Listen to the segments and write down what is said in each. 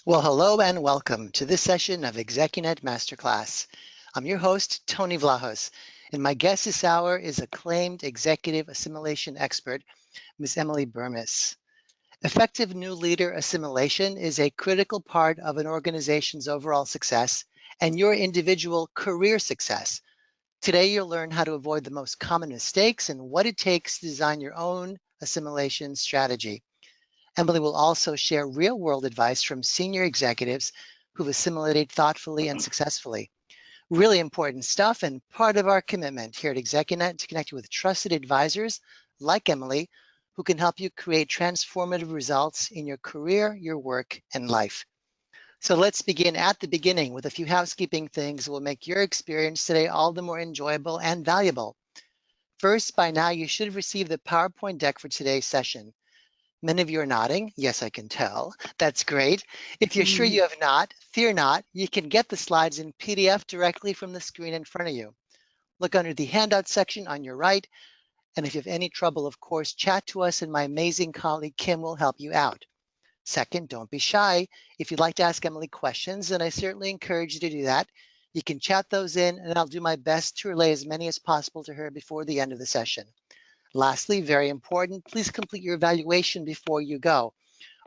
Well, hello and welcome to this session of ExecuNet Masterclass. I'm your host, Tony Vlahos, and my guest this hour is acclaimed executive assimilation expert, Ms. Emily Burmis. Effective new leader assimilation is a critical part of an organization's overall success and your individual career success. Today, you'll learn how to avoid the most common mistakes and what it takes to design your own assimilation strategy. Emily will also share real-world advice from senior executives who've assimilated thoughtfully and successfully. Really important stuff and part of our commitment here at ExecuNet to connect you with trusted advisors like Emily who can help you create transformative results in your career, your work, and life. So let's begin at the beginning with a few housekeeping things that will make your experience today all the more enjoyable and valuable. First, by now you should have received the PowerPoint deck for today's session. Many of you are nodding. Yes, I can tell. That's great. If you're sure you have not, fear not. You can get the slides in PDF directly from the screen in front of you. Look under the handout section on your right. And if you have any trouble, of course, chat to us and my amazing colleague Kim will help you out. Second, don't be shy. If you'd like to ask Emily questions, and I certainly encourage you to do that, you can chat those in and I'll do my best to relay as many as possible to her before the end of the session. Lastly, very important, please complete your evaluation before you go.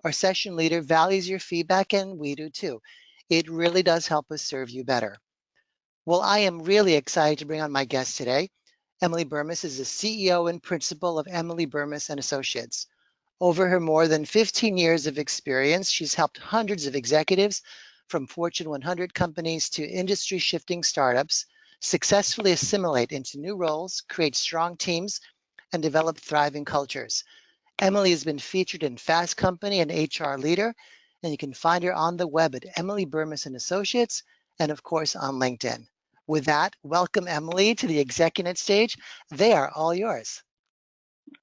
Our session leader values your feedback and we do too. It really does help us serve you better. Well, I am really excited to bring on my guest today. Emily Burmis is the CEO and principal of Emily Burmis and Associates. Over her more than 15 years of experience, she's helped hundreds of executives from Fortune 100 companies to industry shifting startups successfully assimilate into new roles, create strong teams, and develop thriving cultures. Emily has been featured in Fast Company and HR Leader, and you can find her on the web at Emily Burmis and Associates, and of course on LinkedIn. With that, welcome Emily to the ExecuNet stage. They are all yours.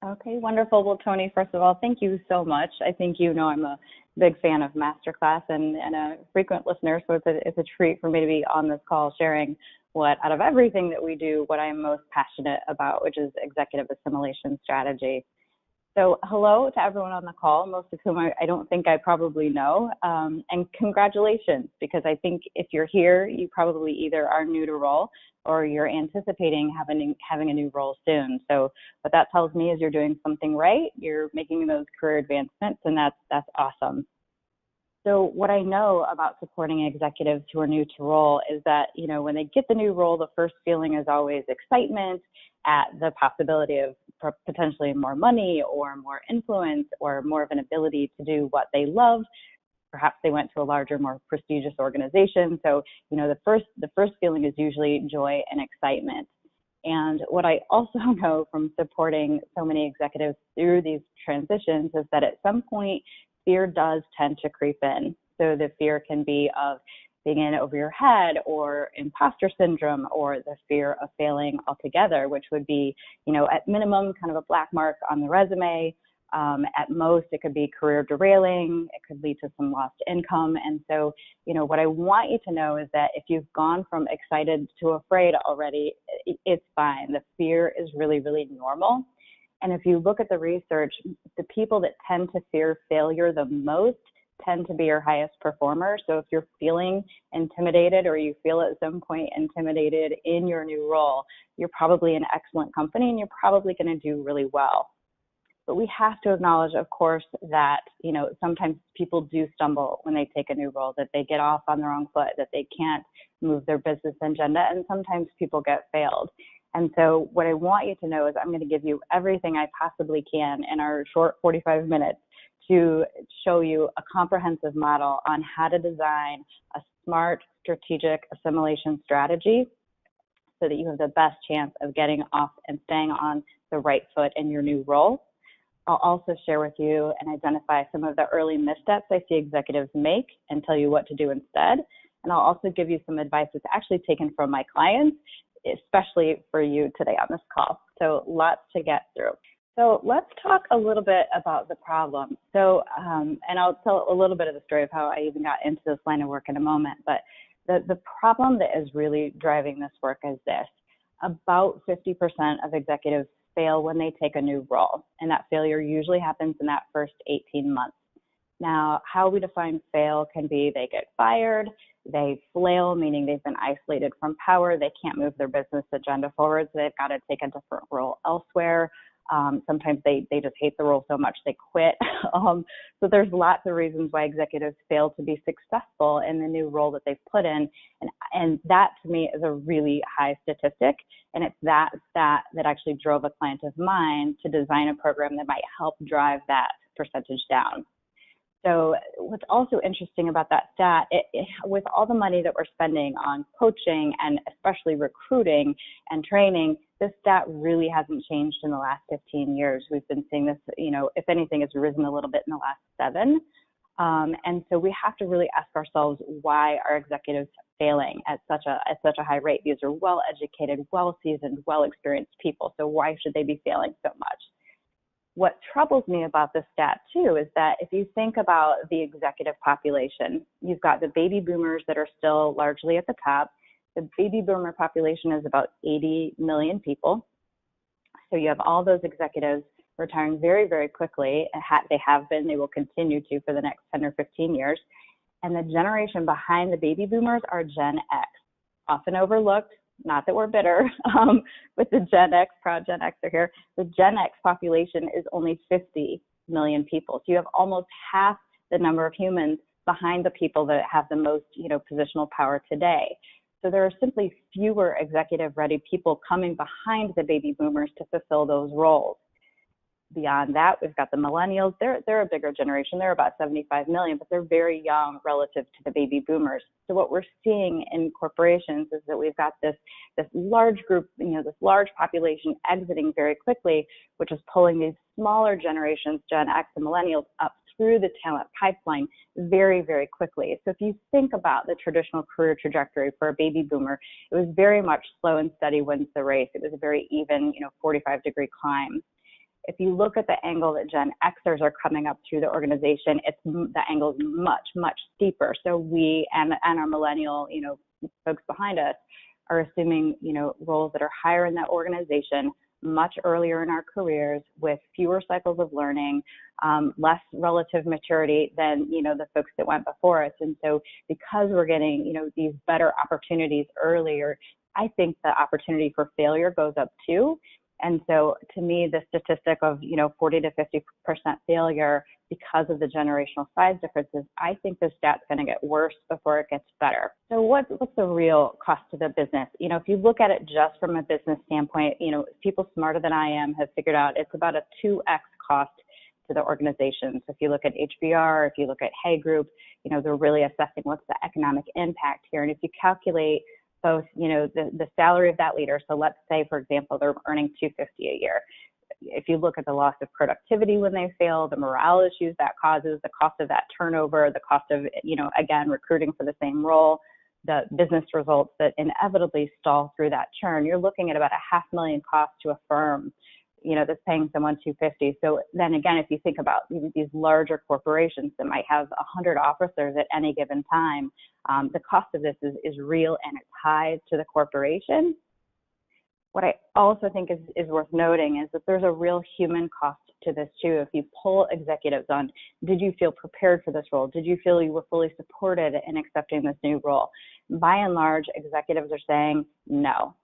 Okay, wonderful. Well, Tony, first of all, thank you so much. I think you know I'm a big fan of Masterclass and a frequent listener, so it's a treat for me to be on this call sharing what, out of everything that we do, what I am most passionate about, which is executive assimilation strategy. So hello to everyone on the call, most of whom I don't think I probably know, and congratulations, because I think if you're here, you probably either are new to role or you're anticipating having a new role soon. So what that tells me is you're doing something right, you're making those career advancements, and that's awesome. So what I know about supporting executives who are new to role is that, when they get the new role, the first feeling is always excitement at the possibility of potentially more money or more influence or more of an ability to do what they love. Perhaps they went to a larger, more prestigious organization. So, the first feeling is usually joy and excitement. And what I also know from supporting so many executives through these transitions is that at some point, fear does tend to creep in. So the fear can be of being in over your head or imposter syndrome or the fear of failing altogether, which would be, at minimum, kind of a black mark on the resume. At most, it could be career derailing. It could lead to some lost income. And so, what I want you to know is that if you've gone from excited to afraid already, it's fine. The fear is really, really normal. And if you look at the research, the people that tend to fear failure the most tend to be your highest performers. So if you're feeling intimidated or you feel at some point intimidated in your new role, you're probably an excellent company and you're probably going to do really well. But we have to acknowledge, of course, that, sometimes people do stumble when they take a new role, that they get off on the wrong foot, that they can't move their business agenda, and sometimes people get failed. And so what I want you to know is I'm going to give you everything I possibly can in our short 45 minutes to show you a comprehensive model on how to design a smart, strategic assimilation strategy so that you have the best chance of getting off and staying on the right foot in your new role. I'll also share with you and identify some of the early missteps I see executives make and tell you what to do instead. And I'll also give you some advice that's actually taken from my clients, especially for you today on this call. So lots to get through. So let's talk a little bit about the problem. So, and I'll tell a little bit of the story of how I even got into this line of work in a moment, but the problem that is really driving this work is this. About 50% of executives fail when they take a new role, and that failure usually happens in that first 18 months. Now, how we define fail can be they get fired, they flail, meaning they've been isolated from power, they can't move their business agenda forward, so they've got to take a different role elsewhere. Sometimes they just hate the role so much they quit. So there's lots of reasons why executives fail to be successful in the new role that they've put in. And that to me is a really high statistic. And it's that stat that actually drove a client of mine to design a program that might help drive that percentage down. So what's also interesting about that stat, with all the money that we're spending on coaching and especially recruiting and training, this stat really hasn't changed in the last 15 years. We've been seeing this, if anything, it's risen a little bit in the last 7. And so we have to really ask ourselves, why are executives failing at such a high rate? These are well-educated, well-seasoned, well-experienced people. So why should they be failing so much? What troubles me about this stat too is that if you think about the executive population, you've got the baby boomers that are still largely at the top. The baby boomer population is about 80 million people. So you have all those executives retiring very, very quickly. They have been, they will continue to for the next 10 or 15 years. And the generation behind the baby boomers are Gen X, often overlooked. Not that we're bitter, but the Gen X, proud Gen X are here. The Gen X population is only 50 million people. So you have almost half the number of humans behind the people that have the most, positional power today. So there are simply fewer executive-ready people coming behind the baby boomers to fulfill those roles. Beyond that, we've got the millennials. They're a bigger generation. They're about 75 million, but they're very young relative to the baby boomers. So what we're seeing in corporations is that we've got this large group, this large population exiting very quickly, which is pulling these smaller generations, Gen X and millennials, up through the talent pipeline very, very quickly. So if you think about the traditional career trajectory for a baby boomer, it was very much slow and steady wins the race. It was a very even, 45-degree climb. If you look at the angle that Gen Xers are coming up through the organization, the angle is much, much steeper. So we and our millennial, folks behind us are assuming, roles that are higher in that organization, much earlier in our careers, with fewer cycles of learning, less relative maturity than, the folks that went before us. And so because we're getting, these better opportunities earlier, I think the opportunity for failure goes up too. And so to me, the statistic of, 40 to 50% failure because of the generational size differences, I think the stat's going to get worse before it gets better. So what's the real cost to the business? If you look at it just from a business standpoint, people smarter than I am have figured out it's about a 2x cost to the organization. So if you look at HBR, if you look at Hay Group, they're really assessing what's the economic impact here. And if you calculate both, the salary of that leader. So let's say, for example, they're earning $250 a year. If you look at the loss of productivity when they fail, the morale issues that causes, the cost of that turnover, the cost of, again, recruiting for the same role, the business results that inevitably stall through that churn, you're looking at about $500,000 cost to a firm, that's paying someone $250. So then again, if you think about these larger corporations that might have 100 officers at any given time, the cost of this is real and it's high to the corporation. What I also think is worth noting is that there's a real human cost to this too. If you pull executives on, did you feel prepared for this role? Did you feel you were fully supported in accepting this new role? By and large, executives are saying no.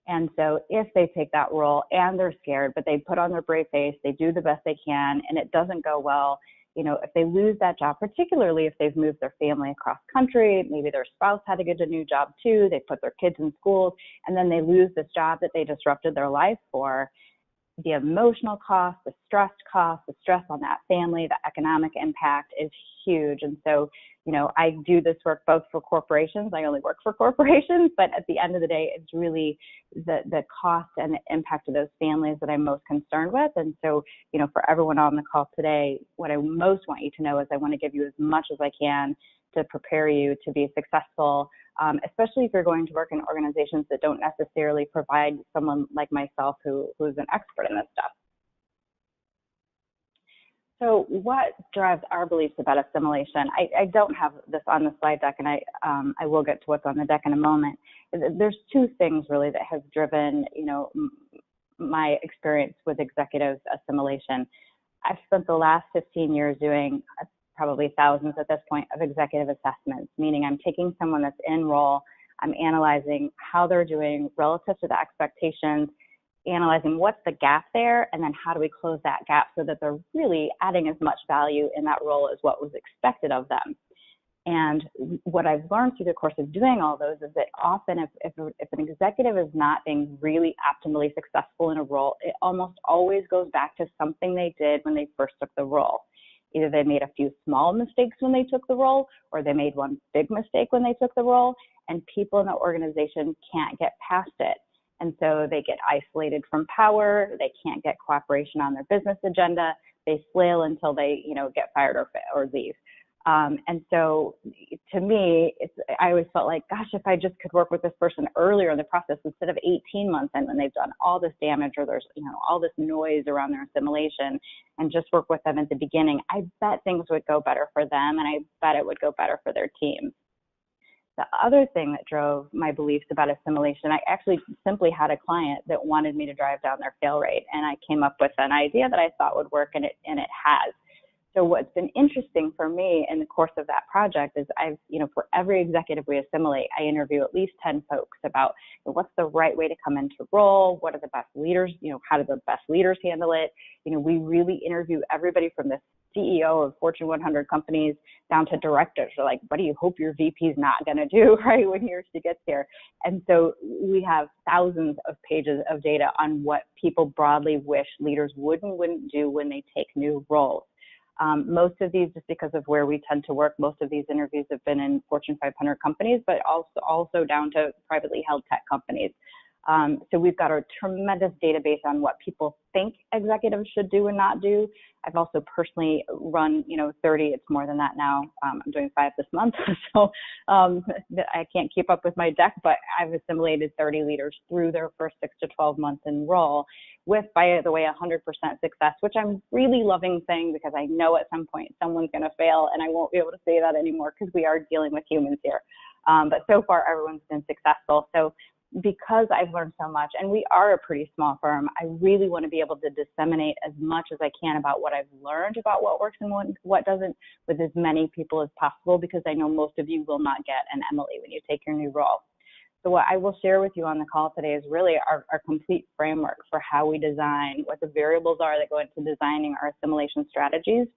And so if they take that role and they're scared, but they put on their brave face, they do the best they can, and it doesn't go well, if they lose that job, particularly if they've moved their family across country, maybe their spouse had to get a new job too, they put their kids in schools, and then they lose this job that they disrupted their life for, the emotional cost, the stress on that family, the economic impact is huge. And so, I do this work both for corporations. I only work for corporations, but at the end of the day, it's really the cost and the impact of those families that I'm most concerned with. And so, for everyone on the call today, what I most want you to know is I want to give you as much as I can to prepare you to be successful, especially if you're going to work in organizations that don't necessarily provide someone like myself who's an expert in this stuff. So what drives our beliefs about assimilation? I don't have this on the slide deck, and I will get to what's on the deck in a moment. There's two things really that have driven, my experience with executive assimilation. I've spent the last 15 years doing probably thousands at this point, of executive assessments, meaning I'm taking someone that's in role, I'm analyzing how they're doing relative to the expectations, analyzing what's the gap there, and then how do we close that gap so that they're really adding as much value in that role as what was expected of them. And what I've learned through the course of doing all those is that often if an executive is not being really optimally successful in a role, it almost always goes back to something they did when they first took the role. Either they made a few small mistakes when they took the role, or they made one big mistake when they took the role, and people in the organization can't get past it. And so they get isolated from power, they can't get cooperation on their business agenda, they flail until they, get fired or leave. And so to me, I always felt like, gosh, if I just could work with this person earlier in the process instead of 18 months in when they've done all this damage or there's, all this noise around their assimilation, and just work with them at the beginning, I bet things would go better for them, and I bet it would go better for their team. The other thing that drove my beliefs about assimilation, I actually simply had a client that wanted me to drive down their fail rate, and I came up with an idea that I thought would work, and it has. So what's been interesting for me in the course of that project is for every executive we assimilate, I interview at least 10 folks about what's the right way to come into role, what are the best leaders, how do the best leaders handle it? We really interview everybody from the CEO of Fortune 100 companies down to directors. They're like, what do you hope your VP is not going to do, right, when she gets here? And so we have thousands of pages of data on what people broadly wish leaders would and wouldn't do when they take new roles. Most of these, just because of where we tend to work, most of these interviews have been in Fortune 500 companies, but also down to privately held tech companies. So we've got a tremendous database on what people think executives should do and not do. I've also personally run, 30, it's more than that now. I'm doing 5 this month, so I can't keep up with my deck, but I've assimilated 30 leaders through their first 6 to 12 months in role with, by the way, 100% success, which I'm really loving saying because I know at some point someone's going to fail, and I won't be able to say that anymore because we are dealing with humans here. But so far, everyone's been successful. So because I've learned so much, and we are a pretty small firm, I really want to be able to disseminate as much as I can about what I've learned about what works and what doesn't with as many people as possible, because I know most of you will not get an Emily when you take your new role. So what I will share with you on the call today is really our complete framework for how we design, what the variables are that go into designing our assimilation strategies.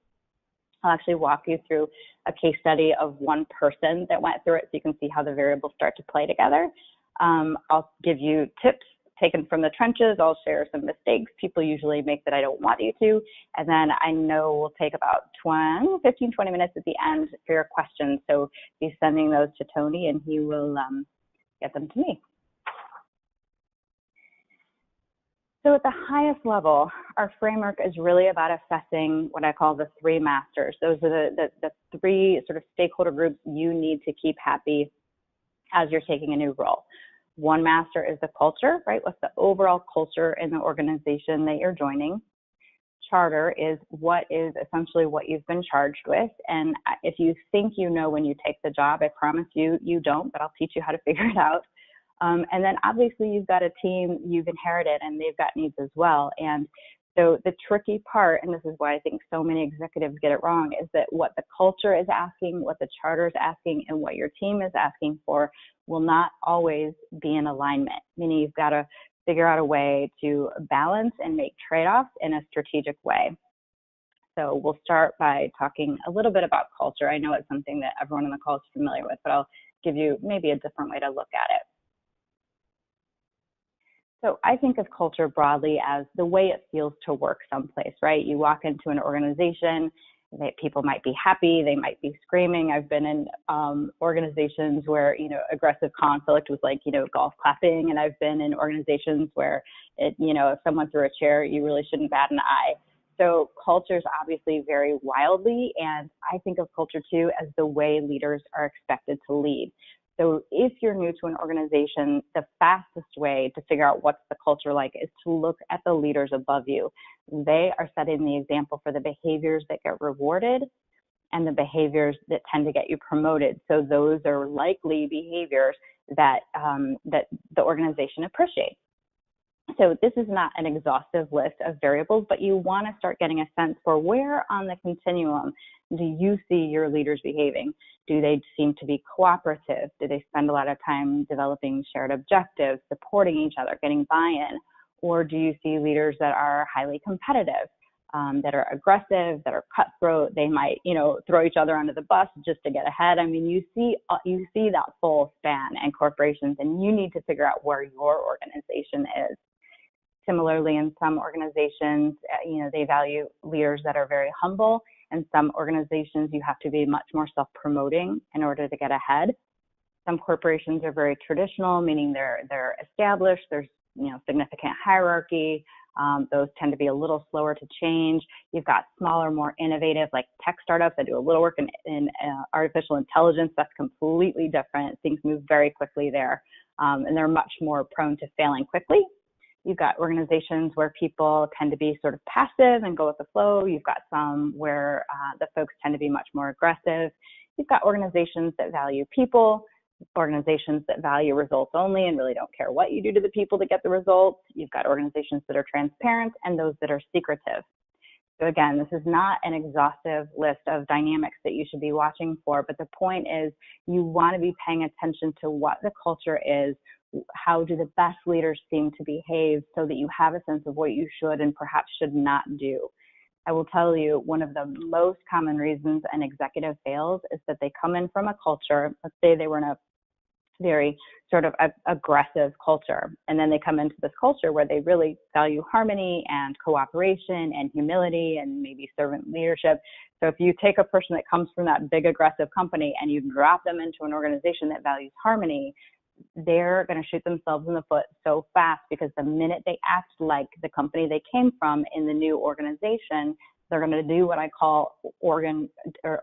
I'll actually walk you through a case study of one person that went through it so you can see how the variables start to play together. I'll give you tips taken from the trenches. I'll share some mistakes people usually make that I don't want you to. And then I know we'll take about 15, 20 minutes at the end for your questions. So be sending those to Tony and he will get them to me. So at the highest level, our framework is really about assessing what I call the 3 masters. Those are the 3 sort of stakeholder groups you need to keep happy as you're taking a new role. One master is the culture, right? What's the overall culture in the organization that you're joining? Charter is what is essentially what you've been charged with. And if you think you know when you take the job, I promise you, you don't, but I'll teach you how to figure it out. And then obviously you've got a team you've inherited and they've got needs as well. And so the tricky part, and this is why I think so many executives get it wrong, is that what the culture is asking, what the charter is asking, and what your team is asking for will not always be in alignment, meaning you've got to figure out a way to balance and make trade-offs in a strategic way. So we'll start by talking a little bit about culture. I know it's something that everyone on the call is familiar with, but I'll give you maybe a different way to look at it. So I think of culture broadly as the way it feels to work someplace, right? You walk into an organization, people might be happy, they might be screaming. I've been in organizations where, aggressive conflict was like, golf clapping. And I've been in organizations where, if someone threw a chair, you really shouldn't bat an eye. So cultures obviously vary wildly. And I think of culture too as the way leaders are expected to lead. So if you're new to an organization, the fastest way to figure out what's the culture like is to look at the leaders above you. They are setting the example for the behaviors that get rewarded and the behaviors that tend to get you promoted. So those are likely behaviors that, that the organization appreciates. So this is not an exhaustive list of variables, but you want to start getting a sense for where on the continuum do you see your leaders behaving? Do they seem to be cooperative? Do they spend a lot of time developing shared objectives, supporting each other, getting buy-in? Or do you see leaders that are highly competitive, that are aggressive, that are cutthroat? They might, throw each other under the bus just to get ahead. I mean, you see that full span in corporations, and you need to figure out where your organization is. Similarly, in some organizations, they value leaders that are very humble. In some organizations, you have to be much more self-promoting in order to get ahead. Some corporations are very traditional, meaning they're established. There's significant hierarchy. Those tend to be a little slower to change. You've got smaller, more innovative, like tech startups that do a little work in artificial intelligence. That's completely different. Things move very quickly there, and they're much more prone to failing quickly. You've got organizations where people tend to be sort of passive and go with the flow. You've got some where the folks tend to be much more aggressive. You've got organizations that value people, organizations that value results only and really don't care what you do to the people to get the results. You've got organizations that are transparent and those that are secretive. So again, this is not an exhaustive list of dynamics that you should be watching for, but the point is you want to be paying attention to what the culture is. How do the best leaders seem to behave so that you have a sense of what you should and perhaps should not do? I will tell you, one of the most common reasons an executive fails is that they come in from a culture, let's say they were in a very sort of aggressive culture, and then they come into this culture where they really value harmony and cooperation and humility and maybe servant leadership. So if you take a person that comes from that big aggressive company and you drop them into an organization that values harmony, they're going to shoot themselves in the foot so fast, because the minute they act like the company they came from in the new organization, they're going to do what I call organ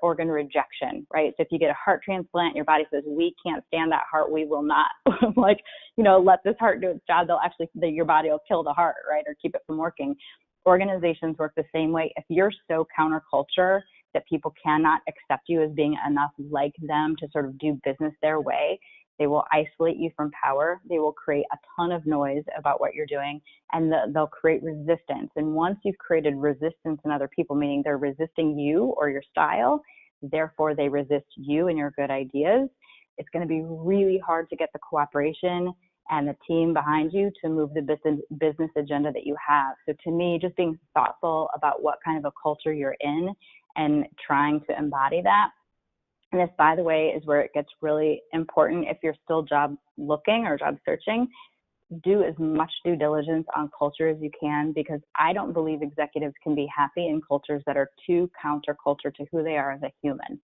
rejection, right? So if you get a heart transplant, your body says, we can't stand that heart. We will not let this heart do its job. Your body will kill the heart, right? Or keep it from working. Organizations work the same way. If you're so counterculture that people cannot accept you as being enough like them to sort of do business their way, they will isolate you from power. They will create a ton of noise about what you're doing, and they'll create resistance. And once you've created resistance in other people, meaning they're resisting you or your style, therefore they resist you and your good ideas, it's going to be really hard to get the cooperation and the team behind you to move the business agenda that you have. So to me, just being thoughtful about what kind of a culture you're in and trying to embody that. And this, by the way, is where it gets really important. If you're still job looking or job searching, do as much due diligence on culture as you can, because I don't believe executives can be happy in cultures that are too counterculture to who they are as a human.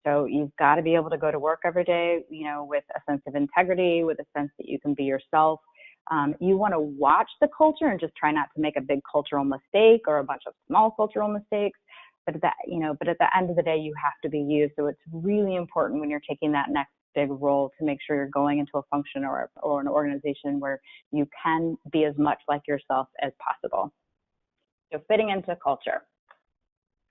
So you've got to be able to go to work every day, with a sense of integrity, with a sense that you can be yourself. You want to watch the culture and just try not to make a big cultural mistake or a bunch of small cultural mistakes. But at the end of the day, you have to be you. So it's really important when you're taking that next big role to make sure you're going into a function or an organization where you can be as much like yourself as possible. So fitting into culture.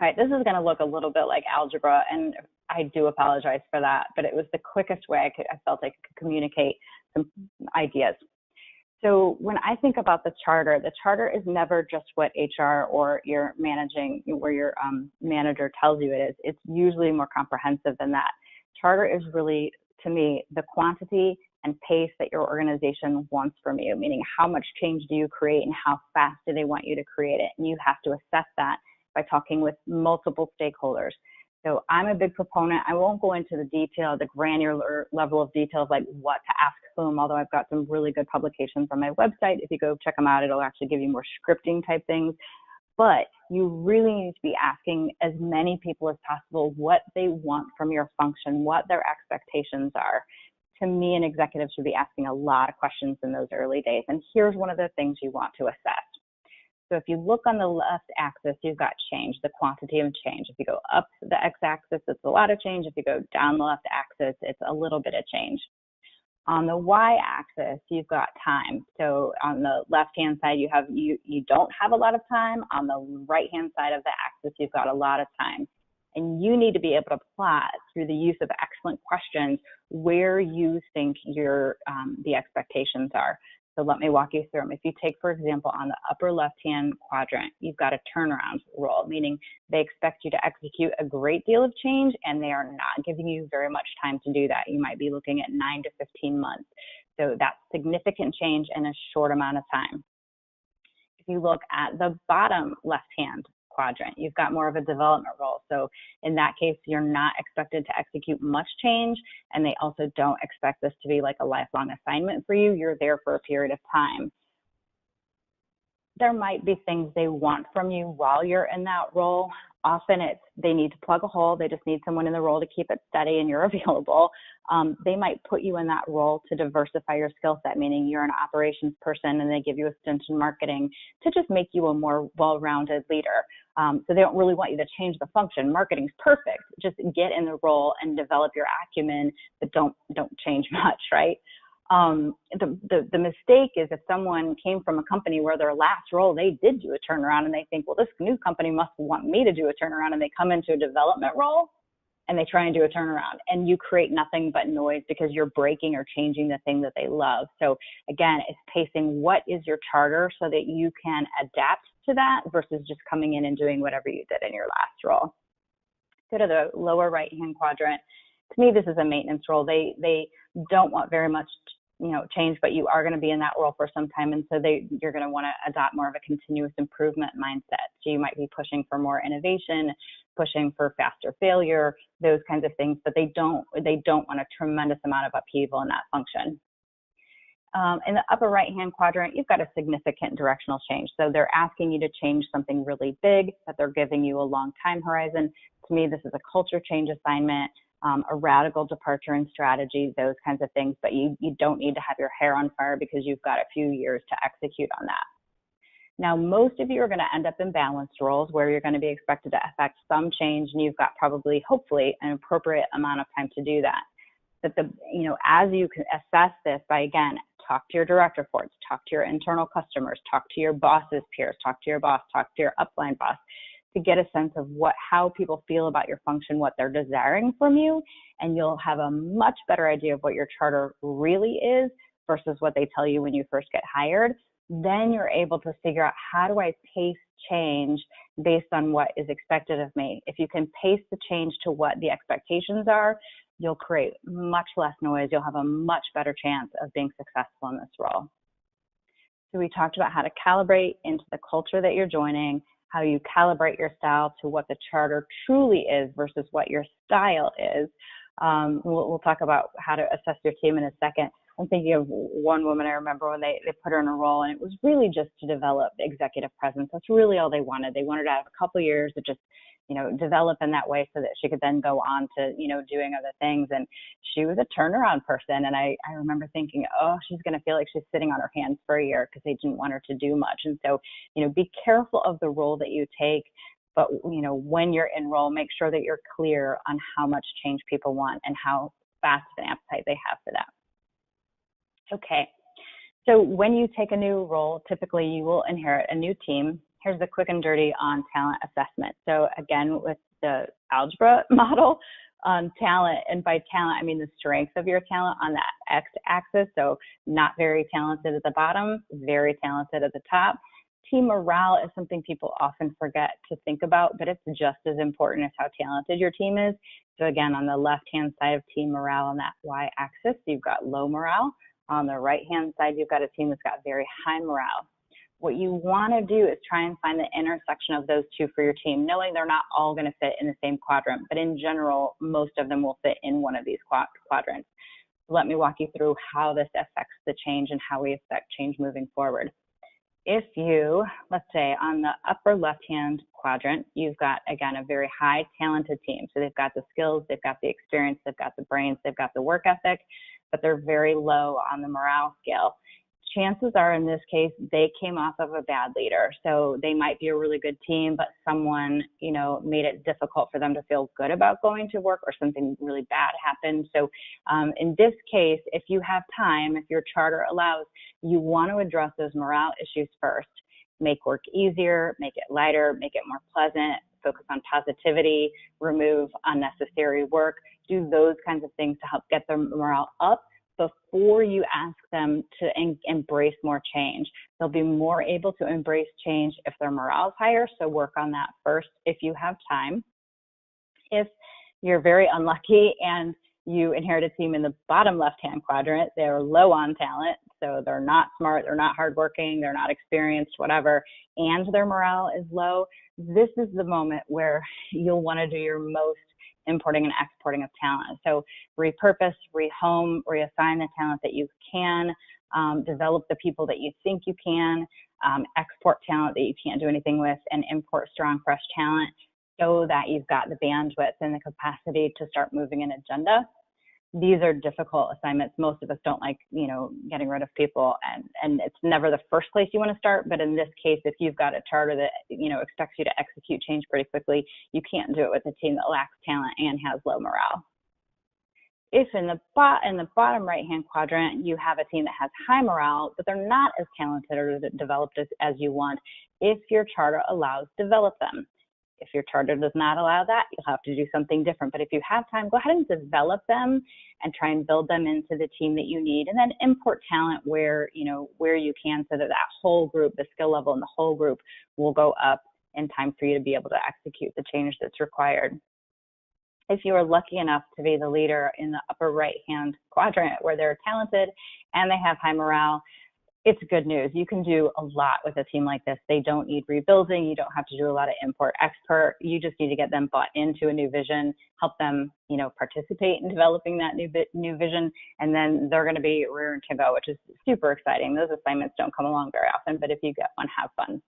All right, this is going to look a little bit like algebra, and I do apologize for that, but it was the quickest way I felt I could communicate some ideas. So when I think about the charter is never just what HR or your manager tells you it is. It's usually more comprehensive than that. Charter is really, to me, the quantity and pace that your organization wants from you, meaning how much change do you create and how fast do they want you to create it. And you have to assess that by talking with multiple stakeholders. So I'm a big proponent. I won't go into the granular level of detail of like what to ask whom, although I've got some really good publications on my website. If you go check them out, it'll actually give you more scripting type things. But you really need to be asking as many people as possible what they want from your function, what their expectations are. To me, an executive should be asking a lot of questions in those early days. And here's one of the things you want to assess. So if you look on the left axis, you've got change, the quantity of change. If you go up the x-axis, it's a lot of change. If you go down the left axis, it's a little bit of change. On the y-axis, you've got time. So on the left-hand side, you don't have a lot of time. On the right-hand side of the axis, you've got a lot of time. And you need to be able to plot through the use of excellent questions where you think the expectations are. So let me walk you through them. If you take, for example, on the upper left-hand quadrant, you've got a turnaround role, meaning they expect you to execute a great deal of change, and they are not giving you very much time to do that. You might be looking at 9 to 15 months. So that's significant change in a short amount of time. If you look at the bottom left-hand quadrant, you've got more of a development role. So in that case, you're not expected to execute much change, and they also don't expect this to be like a lifelong assignment for you. You're there for a period of time. There might be things they want from you while you're in that role. Often it's they need to plug a hole. They just need someone in the role to keep it steady and you're available. They might put you in that role to diversify your skill set, meaning you're an operations person and they give you a stint in marketing to just make you a more well-rounded leader. So they don't really want you to change the function. Marketing's perfect. Just get in the role and develop your acumen, but don't change much, right? The mistake is if someone came from a company where their last role, they did do a turnaround and they think, well, this new company must want me to do a turnaround, and they come into a development role and they try and do a turnaround, and you create nothing but noise because you're breaking or changing the thing that they love. So again, it's pacing what is your charter so that you can adapt to that versus just coming in and doing whatever you did in your last role. Go to the lower right-hand quadrant. To me, this is a maintenance role. They don't want very much change, but you are going to be in that role for some time, and so you're going to want to adopt more of a continuous improvement mindset. So you might be pushing for more innovation, pushing for faster failure, those kinds of things, but they don't want a tremendous amount of upheaval in that function. In the upper right-hand quadrant, you've got a significant directional change. So they're asking you to change something really big, but they're giving you a long time horizon. To me, this is a culture change assignment, a radical departure in strategy, those kinds of things, but you don't need to have your hair on fire because you've got a few years to execute on that. Now, most of you are going to end up in balanced roles where you're going to be expected to affect some change, and you've got probably, hopefully, an appropriate amount of time to do that. But as you can assess this by, again, talk to your direct reports, talk to your internal customers, talk to your boss's peers, talk to your boss, talk to your upline boss, to get a sense of how people feel about your function, what they're desiring from you, and you'll have a much better idea of what your charter really is versus what they tell you when you first get hired. Then you're able to figure out, how do I pace change based on what is expected of me? If you can pace the change to what the expectations are, you'll create much less noise. You'll have a much better chance of being successful in this role. So we talked about how to calibrate into the culture that you're joining, how you calibrate your style to what the charter truly is versus what your style is. We'll talk about how to assess your team in a second. I'm thinking of one woman I remember when they put her in a role, and it was really just to develop executive presence. That's really all they wanted. They wanted to have a couple of years to just, develop in that way so that she could then go on to, doing other things. And she was a turnaround person. And I remember thinking, oh, she's going to feel like she's sitting on her hands for a year because they didn't want her to do much. And so, be careful of the role that you take. But, when you're in role, make sure that you're clear on how much change people want and how fast of an appetite they have for that. Okay, so when you take a new role, typically you will inherit a new team. Here's the quick and dirty on talent assessment. So again, with the algebra model on talent, and by talent, I mean the strength of your talent on that x-axis. So not very talented at the bottom, very talented at the top. Team morale is something people often forget to think about, but it's just as important as how talented your team is. So again, on the left-hand side of team morale on that y-axis, you've got low morale. On the right-hand side, you've got a team that's got very high morale. What you want to do is try and find the intersection of those two for your team, knowing they're not all going to fit in the same quadrant, but in general, most of them will fit in one of these quadrants. Let me walk you through how this affects the change and how we affect change moving forward. If you, let's say on the upper left-hand quadrant, you've got, again, a very high talented team. So they've got the skills, they've got the experience, they've got the brains, they've got the work ethic, but they're very low on the morale scale. Chances are in this case, they came off of a bad leader. So they might be a really good team, but someone, made it difficult for them to feel good about going to work, or something really bad happened. So in this case, if you have time, if your charter allows, you want to address those morale issues first. Make work easier, make it lighter, make it more pleasant, focus on positivity, remove unnecessary work, do those kinds of things to help get their morale up before you ask them to embrace more change. They'll be more able to embrace change if their morale is higher, so work on that first if you have time. If you're very unlucky and you inherit a team in the bottom left-hand quadrant, they're low on talent, so they're not smart, they're not hardworking, they're not experienced, whatever, and their morale is low, this is the moment where you'll want to do your most importing and exporting of talent. So repurpose, rehome, reassign the talent that you can, develop the people that you think you can, export talent that you can't do anything with, and import strong, fresh talent so that you've got the bandwidth and the capacity to start moving an agenda. These are difficult assignments. Most of us don't like, getting rid of people, and it's never the first place you want to start. But in this case, if you've got a charter that, expects you to execute change pretty quickly, you can't do it with a team that lacks talent and has low morale. If in the bottom right-hand quadrant, you have a team that has high morale, but they're not as talented or developed as you want, if your charter allows, develop them. If your charter does not allow that, you'll have to do something different. But if you have time, go ahead and develop them and try and build them into the team that you need, and then import talent where you can, so that whole group, the skill level in the whole group, will go up in time for you to be able to execute the change that's required. If you are lucky enough to be the leader in the upper right-hand quadrant where they're talented and they have high morale, it's good news. You can do a lot with a team like this. They don't need rebuilding. You don't have to do a lot of import-export. You just need to get them bought into a new vision, help them, participate in developing that new vision, and then they're going to be rearing to go, which is super exciting. Those assignments don't come along very often, but if you get one, have fun.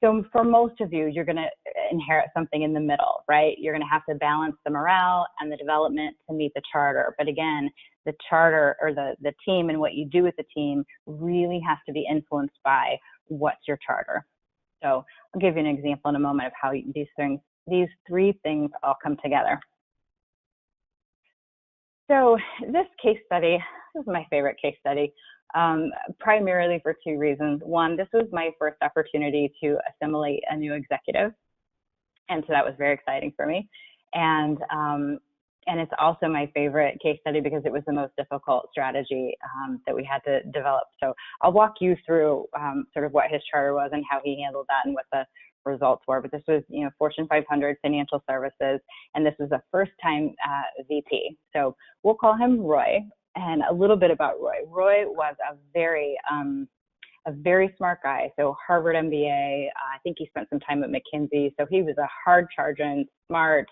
So for most of you, you're going to inherit something in the middle, right? You're going to have to balance the morale and the development to meet the charter. But again, the charter or the team and what you do with the team really has to be influenced by what's your charter. So I'll give you an example in a moment of how these three things all come together. So this case study, this is my favorite case study. Primarily for two reasons. One, this was my first opportunity to assimilate a new executive, and so that was very exciting for me. And it's also my favorite case study because it was the most difficult strategy that we had to develop. So I'll walk you through sort of what his charter was and how he handled that and what the results were. But this was, Fortune 500 financial services, and this was a first-time VP. So we'll call him Roy. And a little bit about Roy. Roy was a very smart guy. So Harvard MBA. I think he spent some time at McKinsey. So he was a hard-charging, smart,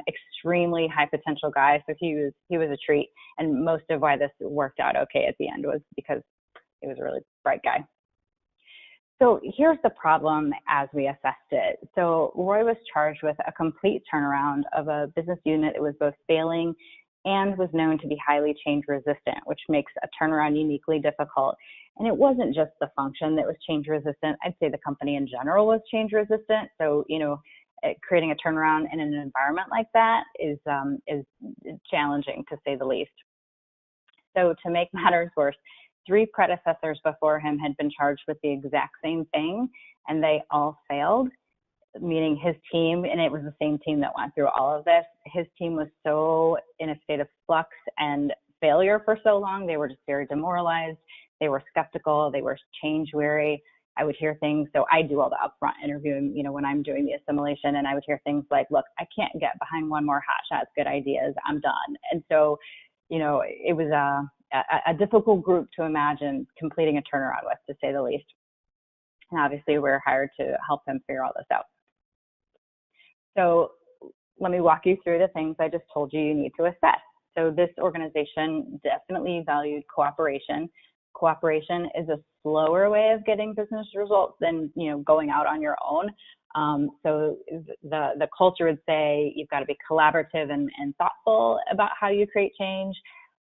extremely high potential guy. So he was a treat. And most of why this worked out okay at the end was because he was a really bright guy. So here's the problem as we assessed it. So Roy was charged with a complete turnaround of a business unit that was both failing and was known to be highly change resistant, which makes a turnaround uniquely difficult. And it wasn't just the function that was change resistant. I'd say the company in general was change resistant. So, creating a turnaround in an environment like that is challenging, to say the least. So to make matters worse, 3 predecessors before him had been charged with the exact same thing, and they all failed. Meaning his team, and it was the same team that went through all of this, his team was so in a state of flux and failure for so long, they were just very demoralized, they were skeptical, they were change weary. I would hear things, so I do all the upfront interviewing, when I'm doing the assimilation, and I would hear things like, look, I can't get behind one more hotshot's good ideas, I'm done. And so, it was a difficult group to imagine completing a turnaround with, to say the least. And obviously we're hired to help him figure all this out. So let me walk you through the things I just told you need to assess. So this organization definitely valued cooperation. Cooperation is a slower way of getting business results than going out on your own. So the culture would say you've got to be collaborative and thoughtful about how you create change.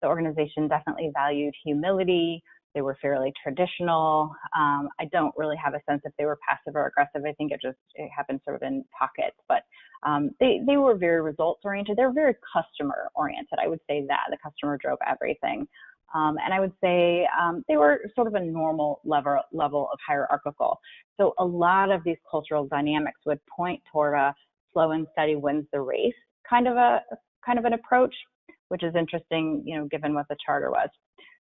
The organization definitely valued humility. They were fairly traditional. I don't really have a sense if they were passive or aggressive. I think it happened sort of in pockets, but they were very results oriented. They're very customer oriented. I would say that the customer drove everything. And I would say they were sort of a normal level of hierarchical. So a lot of these cultural dynamics would point toward a slow and steady wins the race kind of an approach. which is interesting, given what the charter was.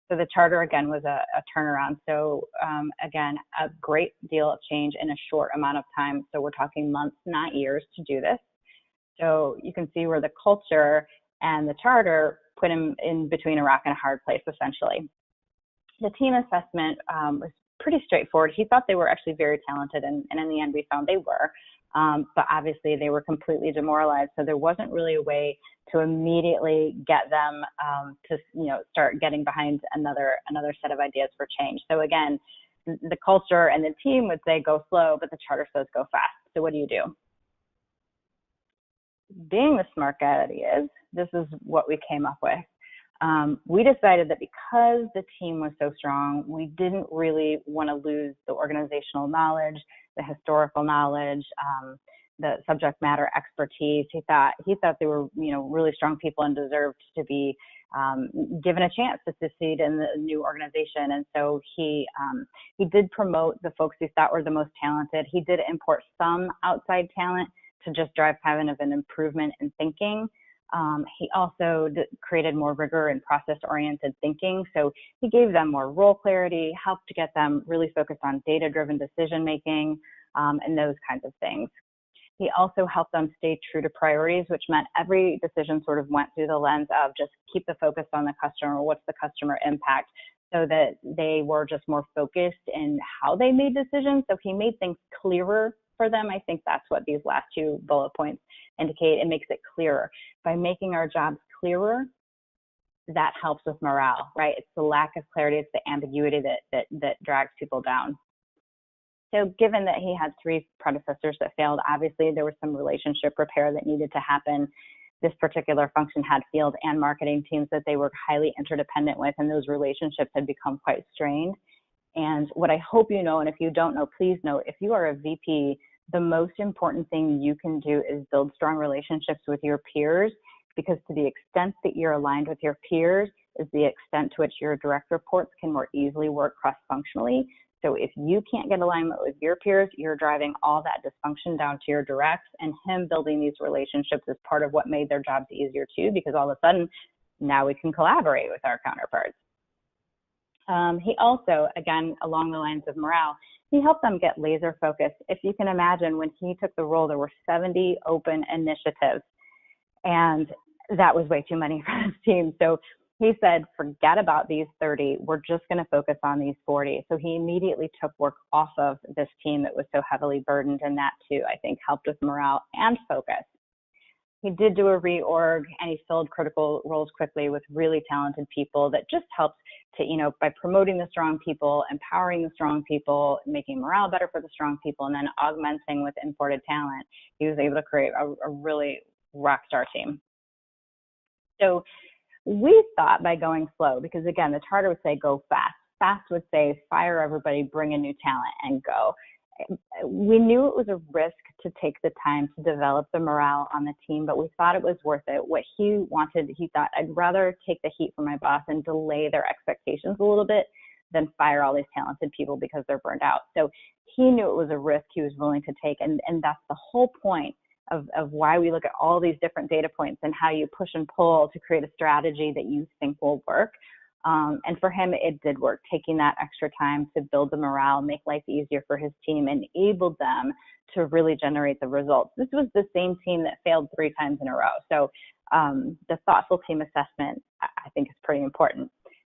So the charter, again, was a turnaround. So again, a great deal of change in a short amount of time. So we're talking months, not years, to do this. So you can see where the culture and the charter put him in between a rock and a hard place, essentially. The team assessment was pretty straightforward. He thought they were actually very talented, and in the end, we found they were. But obviously, they were completely demoralized. So there wasn't really a way to immediately get them to, start getting behind another set of ideas for change. So again, the culture and the team would say go slow, but the charter says go fast. So what do you do? Being the smart guy that he is, this is what we came up with. We decided that because the team was so strong, we didn't really want to lose the organizational knowledge, the historical knowledge, the subject matter expertise. He thought they were, really strong people and deserved to be given a chance to succeed in the new organization. And so he did promote the folks he thought were the most talented. He did import some outside talent to just drive kind of an improvement in thinking. He also created more rigor and process-oriented thinking. So he gave them more role clarity, helped to get them really focused on data-driven decision-making, and those kinds of things. He also helped them stay true to priorities, which meant every decision sort of went through the lens of just keep the focus on the customer, what's the customer impact, so that they were just more focused in how they made decisions. So he made things clearer for them. I think that's what these last two bullet points indicate. It makes it clearer. By making our jobs clearer, that helps with morale, right? It's the lack of clarity, it's the ambiguity that drags people down. So given that he had three predecessors that failed, obviously there was some relationship repair that needed to happen. This particular function had field and marketing teams that they were highly interdependent with, and those relationships had become quite strained. And what I hope you know, and if you don't know, please know, if you are a VP, the most important thing you can do is build strong relationships with your peers, because to the extent that you're aligned with your peers is the extent to which your direct reports can more easily work cross-functionally. So if you can't get alignment with your peers, you're driving all that dysfunction down to your directs, and him building these relationships is part of what made their jobs easier too, because all of a sudden, now we can collaborate with our counterparts. He also, again, along the lines of morale, he helped them get laser focused. If you can imagine, when he took the role, there were 70 open initiatives, and that was way too many for his team. So he said, forget about these 30. We're just going to focus on these 40. So he immediately took work off of this team that was so heavily burdened, and that too, I think, helped with morale and focus. He did do a reorg, and he filled critical roles quickly with really talented people. That just helped to, by promoting the strong people, empowering the strong people, making morale better for the strong people, and then augmenting with imported talent, he was able to create a really rock star team. So we thought by going slow, because again, the charter would say go fast. Fast would say fire everybody, bring in new talent, and go. We knew it was a risk to take the time to develop the morale on the team, but we thought it was worth it. What he wanted, he thought, I'd rather take the heat from my boss and delay their expectations a little bit than fire all these talented people because they're burned out. So he knew it was a risk he was willing to take, and that's the whole point of why we look at all these different data points and how you push and pull to create a strategy that you think will work. And for him, it did work. Taking that extra time to build the morale, make life easier for his team, enabled them to really generate the results. This was the same team that failed 3 times in a row. So the thoughtful team assessment, I think, is pretty important.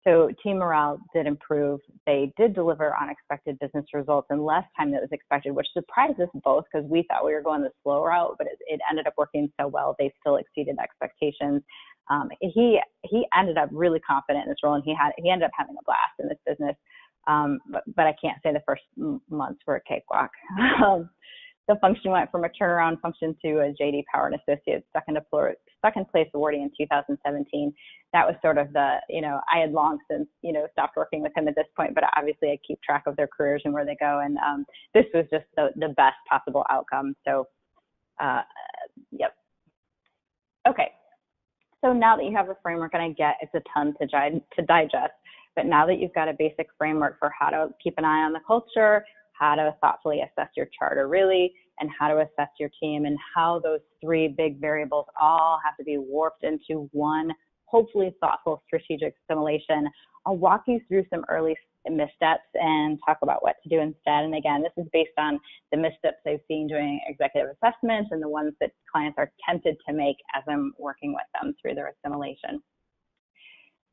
So team morale did improve. They did deliver unexpected business results in less time than was expected, which surprised us both because we thought we were going the slow route, but it ended up working so well. They still exceeded expectations. He ended up really confident in this role, and he ended up having a blast in this business. But I can't say the first months were a cakewalk. The function went from a turnaround function to a JD Power and Associates second place awardee in 2017. That was sort of the, I had long since, stopped working with him at this point, but obviously I keep track of their careers and where they go. And this was just the best possible outcome. So, yep. Okay. So now that you have a framework, and I get it's a ton to digest, but now that you've got a basic framework for how to keep an eye on the culture, how to thoughtfully assess your charter really, and how to assess your team, and how those 3 big variables all have to be warped into one hopefully thoughtful, strategic assimilation. I'll walk you through some early missteps and talk about what to do instead. And again, this is based on the missteps I've seen doing executive assessments and the ones that clients are tempted to make as I'm working with them through their assimilation.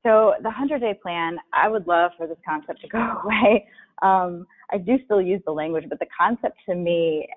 So the 100-day plan, I would love for this concept to go away. I do still use the language, but the concept to me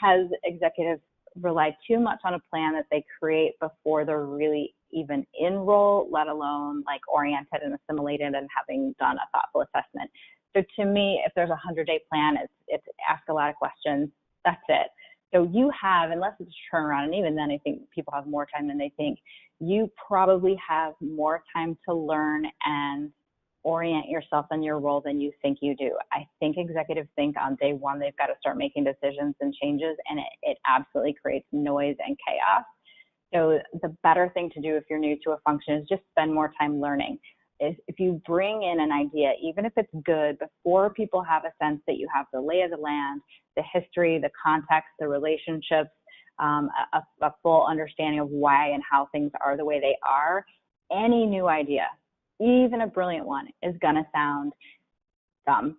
has executives rely too much on a plan that they create before they're really even in role, let alone like oriented and assimilated and having done a thoughtful assessment. So to me, if there's a 100-day plan, it's ask a lot of questions. That's it. So you have, unless it's a turnaround, and even then I think people have more time than they think, you probably have more time to learn and orient yourself in your role than you think you do. I think executives think on day one they've got to start making decisions and changes, and it absolutely creates noise and chaos. So the better thing to do if you're new to a function is just spend more time learning. If you bring in an idea, even if it's good, before people have a sense that you have the lay of the land, the history, the context, the relationships, a full understanding of why and how things are the way they are, any new idea, even a brilliant one, is going to sound dumb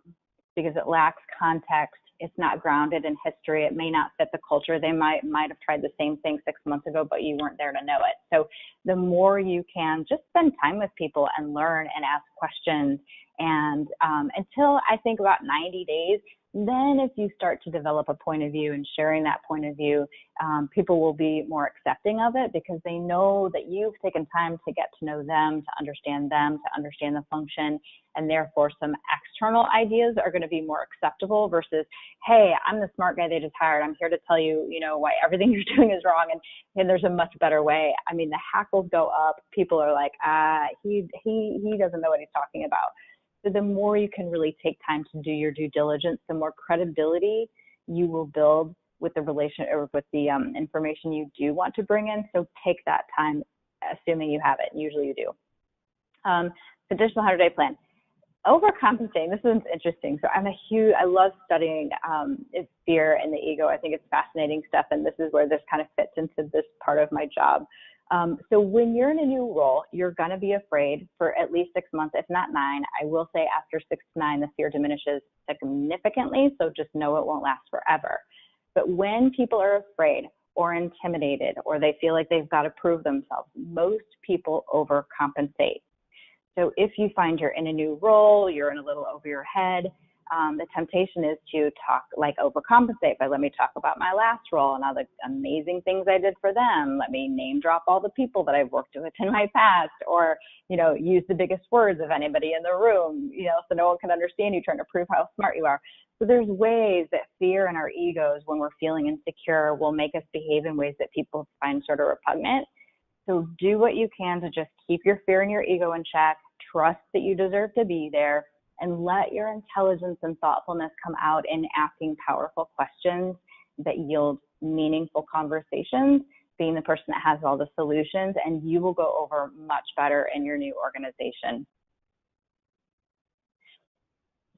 because it lacks context. It's not grounded in history. It may not fit the culture. They might have tried the same thing 6 months ago, but you weren't there to know it. So the more you can just spend time with people and learn and ask questions, and until I think about 90 days, then if you start to develop a point of view and sharing that point of view, people will be more accepting of it because they know that you've taken time to get to know them, to understand the function, and therefore some external ideas are going to be more acceptable versus, hey, I'm the smart guy they just hired. I'm here to tell you, why everything you're doing is wrong, and there's a much better way. I mean, the hackles go up. People are like, he doesn't know what he's talking about. So the more you can really take time to do your due diligence, the more credibility you will build with the relation or with the information you do want to bring in. So take that time, assuming you have it. Usually you do. Traditional 100-day plan. Overcompensating. This one's interesting. So I love studying its fear and the ego. I think it's fascinating stuff, and this is where this kind of fits into this part of my job. So when you're in a new role, you're going to be afraid for at least 6 months, if not 9. I will say after 6 to 9, the fear diminishes significantly. So just know it won't last forever. But when people are afraid or intimidated, or they feel like they've got to prove themselves, most people overcompensate. So if you find you're in a new role, you're in a little over your head, the temptation is to overcompensate by, let me talk about my last role and all the amazing things I did for them. Let me name drop all the people that I've worked with in my past, or, use the biggest words of anybody in the room, so no one can understand you, trying to prove how smart you are. So there's ways that fear and our egos, when we're feeling insecure, will make us behave in ways that people find sort of repugnant. So do what you can to just keep your fear and your ego in check, trust that you deserve to be there, and let your intelligence and thoughtfulness come out in asking powerful questions that yield meaningful conversations, being the person that has all the solutions, and you will go over much better in your new organization.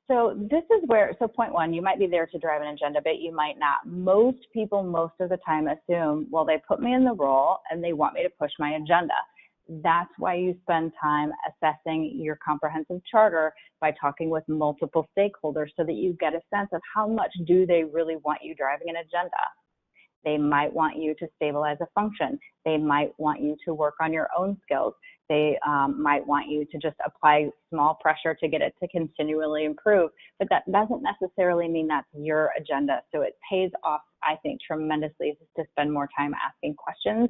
So this is where, so point one, you might be there to drive an agenda, but you might not. Most people, most of the time, assume, well, they put me in the role and they want me to push my agenda. That's why you spend time assessing your comprehensive charter by talking with multiple stakeholders so that you get a sense of how much do they really want you driving an agenda. They might want you to stabilize a function. They might want you to work on your own skills. They might want you to just apply small pressure to get it to continually improve. But that doesn't necessarily mean that's your agenda. So it pays off, I think, tremendously to spend more time asking questions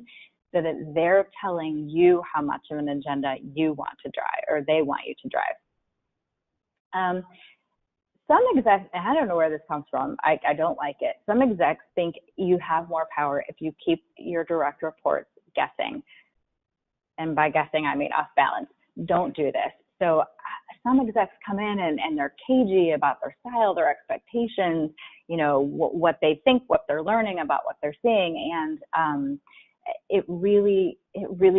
so that they're telling you how much of an agenda you want to drive, or they want you to drive. Some execs, and I don't know where this comes from, I don't like it. Some execs think you have more power if you keep your direct reports guessing. And by guessing, I mean off balance. Don't do this. So some execs come in and they're cagey about their style, their expectations, what they think, what they're learning about what they're seeing. And it really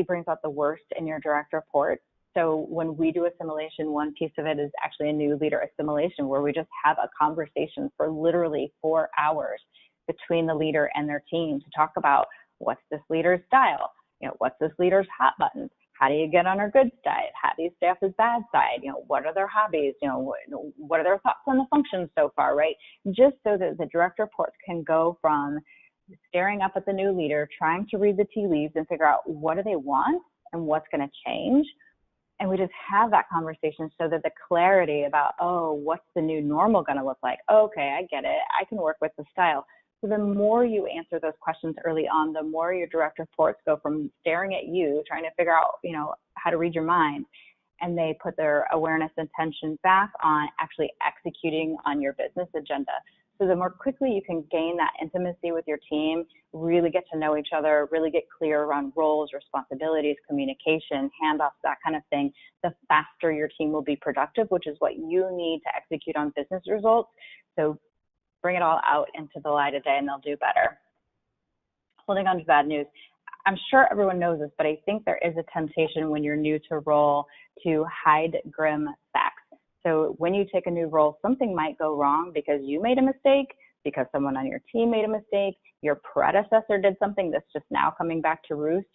brings out the worst in your direct report. So when we do assimilation, one piece of it is actually a new leader assimilation, where we just have a conversation for literally 4 hours between the leader and their team to talk about what's this leader's style, what's this leader's hot buttons, How do you get on our good side? How do you stay off his bad side? What are their hobbies? What are their thoughts on the function so far, right? Just so that the direct reports can go from staring up at the new leader, trying to read the tea leaves and figure out what do they want and what's going to change. And we just have that conversation so that the clarity about, oh, what's the new normal going to look like? Okay, I get it. I can work with the style. So the more you answer those questions early on, the more your direct reports go from staring at you, trying to figure out, how to read your mind, and they put their awareness and attention back on actually executing on your business agenda. So the more quickly you can gain that intimacy with your team, really get to know each other, really get clear around roles, responsibilities, communication, handoffs, that kind of thing, the faster your team will be productive, which is what you need to execute on business results. So bring it all out into the light of day and they'll do better. Holding on to bad news. I'm sure everyone knows this, but I think there is a temptation when you're new to a role to hide grim facts. So when you take a new role, something might go wrong because you made a mistake, because someone on your team made a mistake, your predecessor did something that's just now coming back to roost.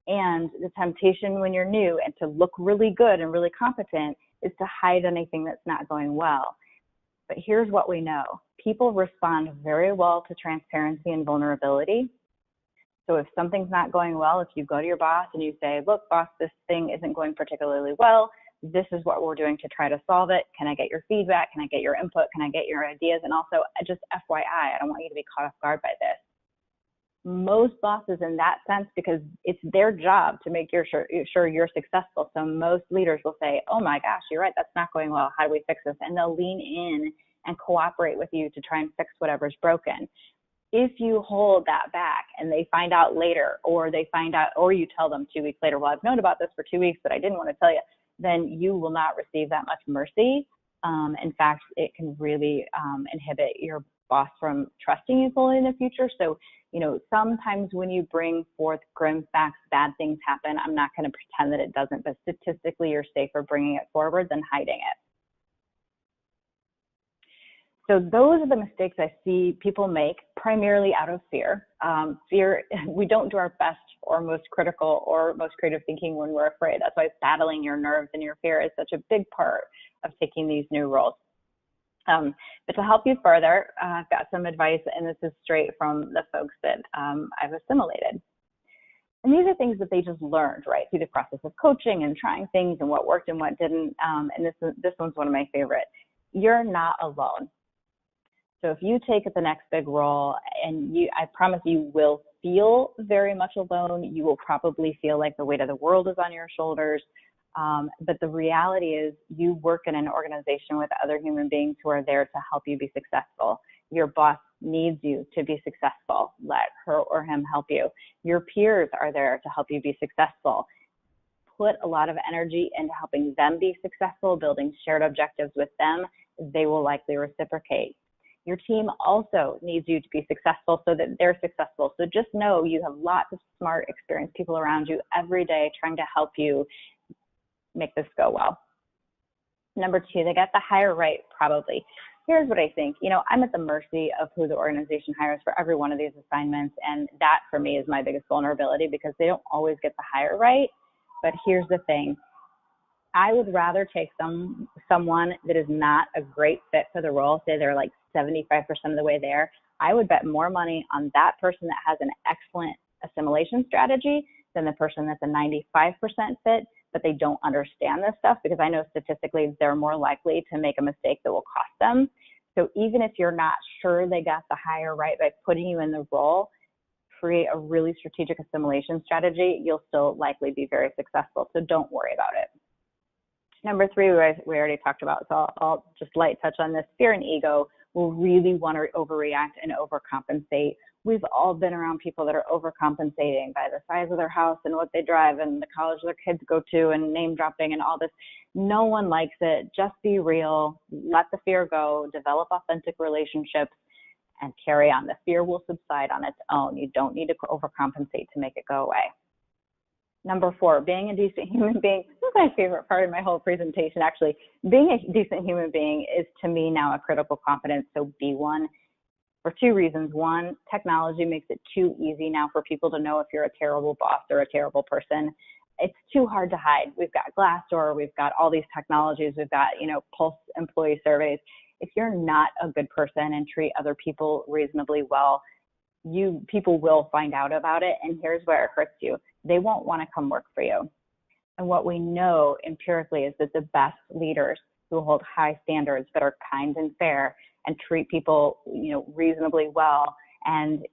And the temptation when you're new and to look really good and really competent is to hide anything that's not going well. But here's what we know. People respond very well to transparency and vulnerability. So if something's not going well, if you go to your boss and you say, look, boss, this thing isn't going particularly well, this is what we're doing to try to solve it. Can I get your feedback? Can I get your input? Can I get your ideas? And also, just FYI, I don't want you to be caught off guard by this. Most bosses in that sense, because it's their job to make sure you're successful. So most leaders will say, oh my gosh, you're right, that's not going well. How do we fix this? And they'll lean in and cooperate with you to try and fix whatever's broken. If you hold that back and they find out later, or you tell them 2 weeks later, well, I've known about this for 2 weeks, but I didn't want to tell you, then you will not receive that much mercy. In fact, it can really inhibit your boss from trusting you fully in the future. So, sometimes when you bring forth grim facts, bad things happen. I'm not going to pretend that it doesn't, but statistically, you're safer bringing it forward than hiding it. So those are the mistakes I see people make primarily out of fear. Fear, we don't do our best or most critical or most creative thinking when we're afraid. That's why battling your nerves and your fear is such a big part of taking these new roles. But to help you further, I've got some advice, and this is straight from the folks that I've assimilated. And these are things that they just learned, right, through the process of coaching and trying things and what worked and what didn't. And this one's one of my favorite. You're not alone. So if you take the next big role, and I promise you will feel very much alone. You will probably feel like the weight of the world is on your shoulders. But the reality is you work in an organization with other human beings who are there to help you be successful. Your boss needs you to be successful. Let her or him help you. Your peers are there to help you be successful. Put a lot of energy into helping them be successful, building shared objectives with them. They will likely reciprocate. Your team also needs you to be successful so that they're successful. So just know you have lots of smart, experienced people around you every day trying to help you make this go well. Number two, they got the hire right, probably. Here's what I think. I'm at the mercy of who the organization hires for every one of these assignments. And that for me is my biggest vulnerability because they don't always get the hire right. But here's the thing. I would rather take someone that is not a great fit for the role, say they're like 75% of the way there. I would bet more money on that person that has an excellent assimilation strategy than the person that's a 95% fit, but they don't understand this stuff, because I know statistically they're more likely to make a mistake that will cost them. So even if you're not sure they got the hire right by putting you in the role, create a really strategic assimilation strategy, you'll still likely be very successful. So don't worry about it. Number three, we already talked about, so I'll just light touch on this. Fear and ego will really want to overreact and overcompensate. We've all been around people that are overcompensating by the size of their house and what they drive and the college their kids go to and name dropping and all this. No one likes it. Just be real. Let the fear go. Develop authentic relationships and carry on. The fear will subside on its own. You don't need to overcompensate to make it go away. Number four, being a decent human being. This is my favorite part of my whole presentation, actually. Being a decent human being is, to me, now a critical competence, so be one. For two reasons. One, technology makes it too easy now for people to know if you're a terrible boss or a terrible person. it's too hard to hide. We've got Glassdoor, we've got all these technologies, we've got, Pulse employee surveys. If you're not a good person and treat other people reasonably well, people will find out about it. And here's where it hurts you. They won't want to come work for you. And what we know empirically is that the best leaders who hold high standards, that are kind and fair and treat people, reasonably well, and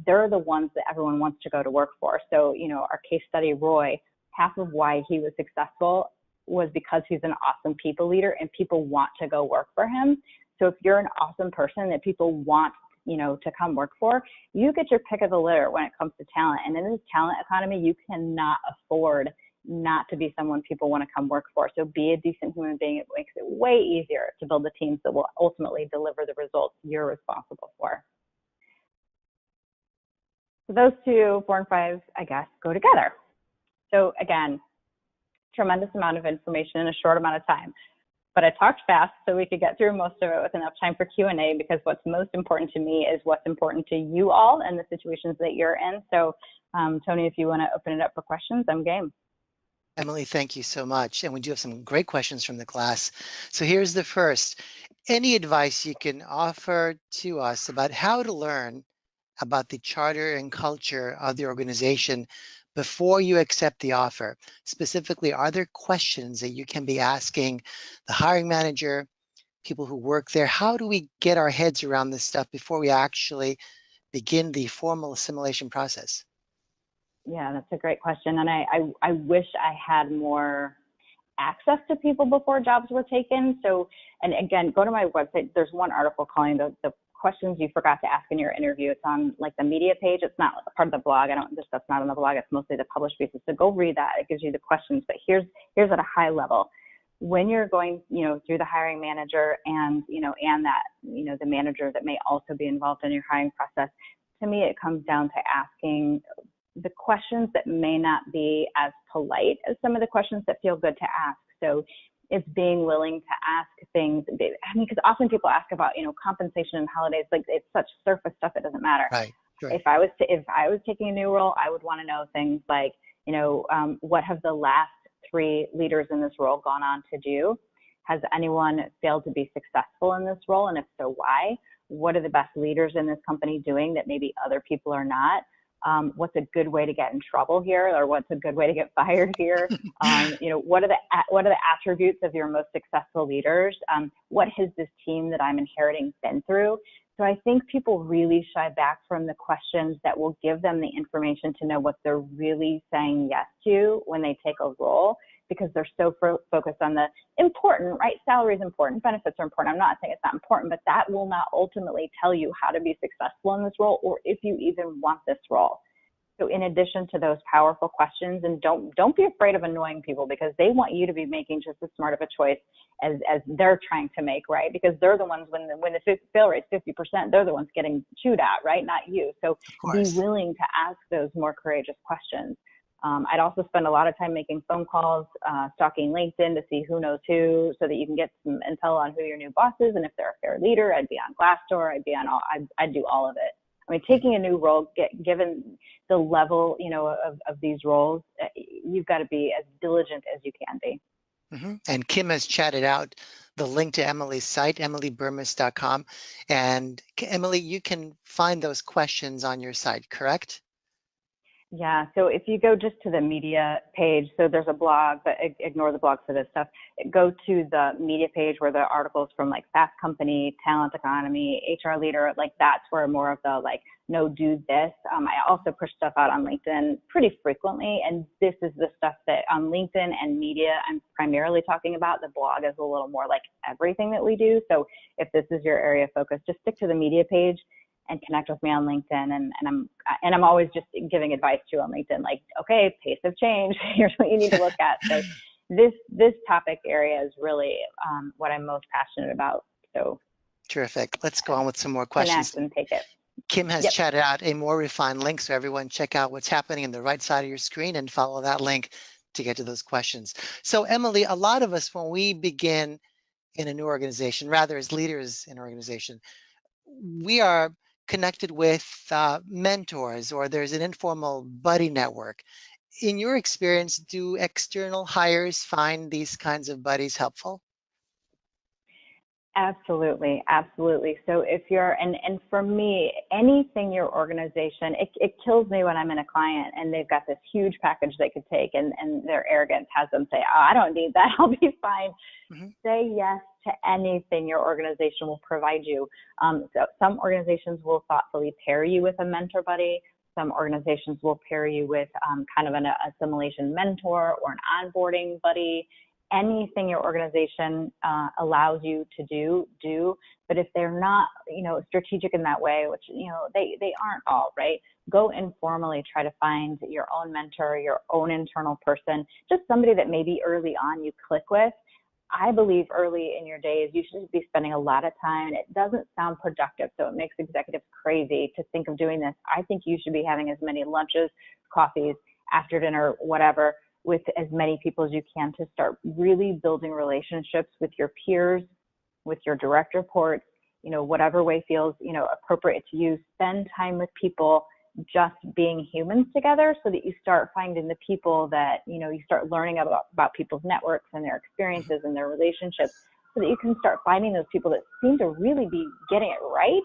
they're the ones that everyone wants to go to work for. So, our case study, Roy, half of why he was successful was because he's an awesome people leader and people want to go work for him. So if you're an awesome person that people want, to come work for, you get your pick of the litter when it comes to talent. And in this talent economy, you cannot afford not to be someone people want to come work for. So be a decent human being. It makes it way easier to build the teams that will ultimately deliver the results you're responsible for. So those two, 4 and 5, I guess, go together. So again, tremendous amount of information in a short amount of time. But I talked fast so we could get through most of it with enough time for Q&A, because what's most important to me is what's important to you all and the situations that you're in. So Tony, if you want to open it up for questions, I'm game. Emily, thank you so much. And we do have some great questions from the class. So here's the first. Any advice you can offer to us about how to learn about the charter and culture of the organization before you accept the offer? Specifically, are there questions that you can be asking the hiring manager, people who work there? How do we get our heads around this stuff before we actually begin the formal assimilation process? Yeah, that's a great question. And I wish I had more access to people before jobs were taken. So, and again, go to my website. There's one article calling the questions you forgot to ask in your interview. It's on like the media page. It's not a part of the blog. This stuff's not on the blog. It's mostly the published pieces. So go read that. It gives you the questions. But here's at a high level. When you're going, through the hiring manager and, and that, the manager that may also be involved in your hiring process, to me, it comes down to asking the questions that may not be as polite as some of the questions that feel good to ask. So it's being willing to ask things. Because often people ask about, compensation and holidays, like it's such surface stuff, it doesn't matter. Right. Sure. If I was taking a new role, I would want to know things like, what have the last 3 leaders in this role gone on to do? Has anyone failed to be successful in this role? And if so, why? What are the best leaders in this company doing that maybe other people are not? What's a good way to get in trouble here, or what's a good way to get fired here? What are the attributes of your most successful leaders? What has this team that I'm inheriting been through? So I think people really shy back from the questions that will give them the information to know what they're really saying yes to when they take a role, because they're so focused on the important, right? Salary is important, benefits are important. I'm not saying it's not important, but that will not ultimately tell you how to be successful in this role, or if you even want this role. So in addition to those powerful questions, and don't be afraid of annoying people, because they want you to be making just as smart of a choice as they're trying to make, right? Because they're the ones, when the fail rate's 50%, they're the ones getting chewed at, right? Not you. So be willing to ask those more courageous questions. I'd also spend a lot of time making phone calls, stalking LinkedIn to see who knows who, so that you can get some intel on who your new boss is, and if they're a fair leader. I'd be on Glassdoor. I'd do all of it. I mean, taking a new role, given the level, of these roles, you've got to be as diligent as you can be. Mm-hmm. And Kim has chatted out the link to Emily's site, emilyburmis.com. And Emily, you can find those questions on your site, correct? Yeah, so if you go just to the media page, so there's a blog, but ignore the blog for this stuff. Go to the media page where the articles from like Fast Company, Talent Economy, HR Leader, like that's where more of the like, no, do this. I also push stuff out on LinkedIn pretty frequently, and this is the stuff that on LinkedIn and media I'm primarily talking about. The blog is a little more like everything that we do. So if this is your area of focus, just stick to the media page and connect with me on LinkedIn. And I'm always just giving advice too on LinkedIn, like, okay, pace of change, here's what you need to look at. So this topic area is really what I'm most passionate about. So terrific. Let's go on with some more questions. Connect and take it. Kim has chatted out a more refined link, so everyone check out what's happening in the right side of your screen and follow that link to get to those questions. So Emily, a lot of us, when we begin in a new organization, rather as leaders in an organization, we are connected with mentors, or there's an informal buddy network. In your experience, do external hires find these kinds of buddies helpful? Absolutely, absolutely. So if you're, and for me, anything your organization, it kills me when I'm in a client and they've got this huge package they could take and their arrogance has them say, oh, I don't need that, I'll be fine. Mm-hmm. Say yes to anything your organization will provide you. So some organizations will thoughtfully pair you with a mentor buddy. Some organizations will pair you with kind of an assimilation mentor or an onboarding buddy. Anything your organization allows you to do. But if they're not, strategic in that way, which, they aren't all, right? Go informally, try to find your own mentor, your own internal person, just somebody that maybe early on you click with. I believe early in your days, you should be spending a lot of time, and it doesn't sound productive, so it makes executives crazy to think of doing this. I think you should be having as many lunches, coffees, after dinner, whatever, with as many people as you can to start really building relationships with your peers, with your direct reports, whatever way feels, appropriate to you. Spend time with people just being humans together so that you start finding the people that, you start learning about people's networks and their experiences and their relationships so that you can start finding those people that seem to really be getting it right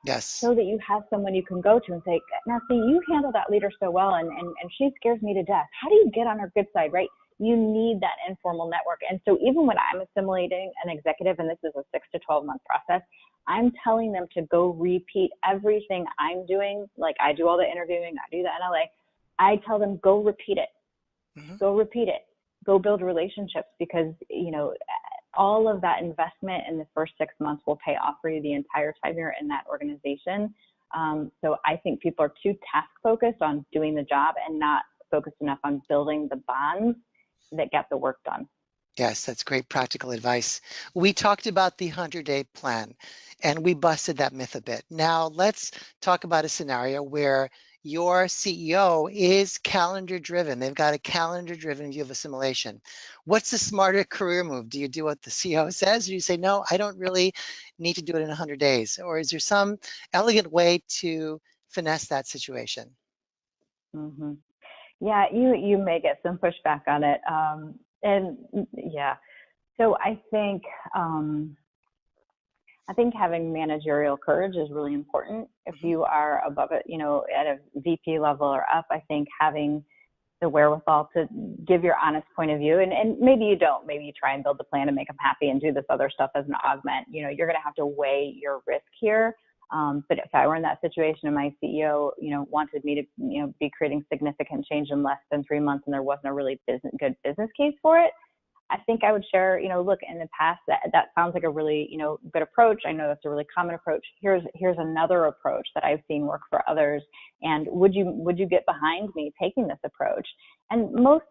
Yes. so that you have someone you can go to and say, now see, you handle that leader so well and she scares me to death. How do you get on her good side, right? You need that informal network. And so even when I'm assimilating an executive, and this is a 6 to 12 month process, I'm telling them to go repeat everything I'm doing. Like I do all the interviewing, I do the NLA. I tell them, go repeat it. Mm-hmm. Go repeat it. Go build relationships because, all of that investment in the first 6 months will pay off for you the entire time you're in that organization. So I think people are too task focused on doing the job and not focused enough on building the bonds that get the work done. Yes, that's great practical advice. We talked about the 100-day plan and we busted that myth a bit. Now let's talk about a scenario where your CEO is calendar driven. They've got a calendar driven view of assimilation. What's the smarter career move? Do you do what the CEO says or do you say, no, I don't really need to do it in 100 days? Or is there some elegant way to finesse that situation? Mm-hmm. Yeah, you may get some pushback on it. And yeah, so I think having managerial courage is really important. If Mhm. you are above it, at a VP level or up, I think having the wherewithal to give your honest point of view, and maybe you don't, maybe you try and build the plan to make them happy and do this other stuff as an augment. You're going to have to weigh your risk here. But if I were in that situation and my CEO, wanted me to, be creating significant change in less than 3 months and there wasn't a really good business case for it, I think I would share, look, in the past that sounds like a really, good approach. I know that's a really common approach. Here's another approach that I've seen work for others. And would you get behind me taking this approach? And most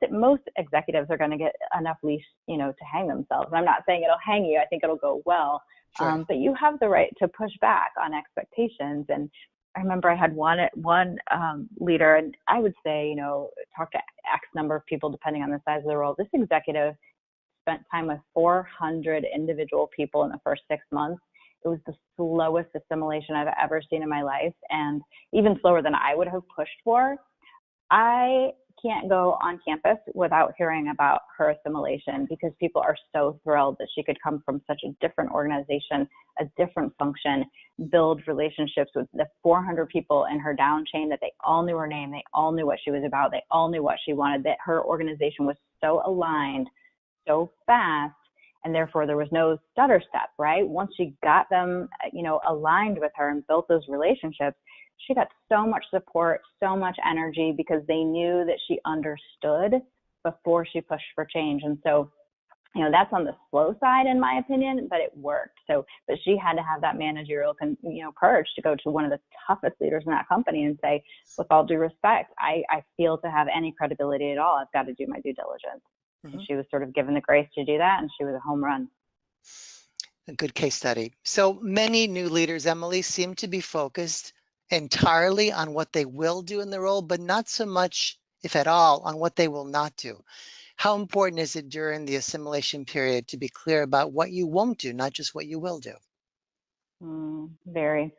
executives are going to get enough leash, to hang themselves. I'm not saying it'll hang you. I think it'll go well. Sure. But you have the right to push back on expectations. And I remember I had one leader, and I would say, talk to X number of people depending on the size of the role. This executive spent time with 400 individual people in the first 6 months. It was the slowest assimilation I've ever seen in my life, and even slower than I would have pushed for. I can't go on campus without hearing about her assimilation because people are so thrilled that she could come from such a different organization, a different function, build relationships with the 400 people in her down chain that they all knew her name, they all knew what she was about, they all knew what she wanted, that her organization was so aligned so fast, and therefore there was no stutter step, right? Once she got them, aligned with her and built those relationships, she got so much support, so much energy because they knew that she understood before she pushed for change. And so, that's on the slow side in my opinion, but it worked. So, but she had to have that managerial, courage to go to one of the toughest leaders in that company and say, with all due respect, I feel to have any credibility at all, I've got to do my due diligence. And Mhm. she was sort of given the grace to do that, and she was a home run. A good case study. So many new leaders, Emily, seem to be focused entirely on what they will do in the role, but not so much, if at all, on what they will not do. How important is it during the assimilation period to be clear about what you won't do, not just what you will do? Very.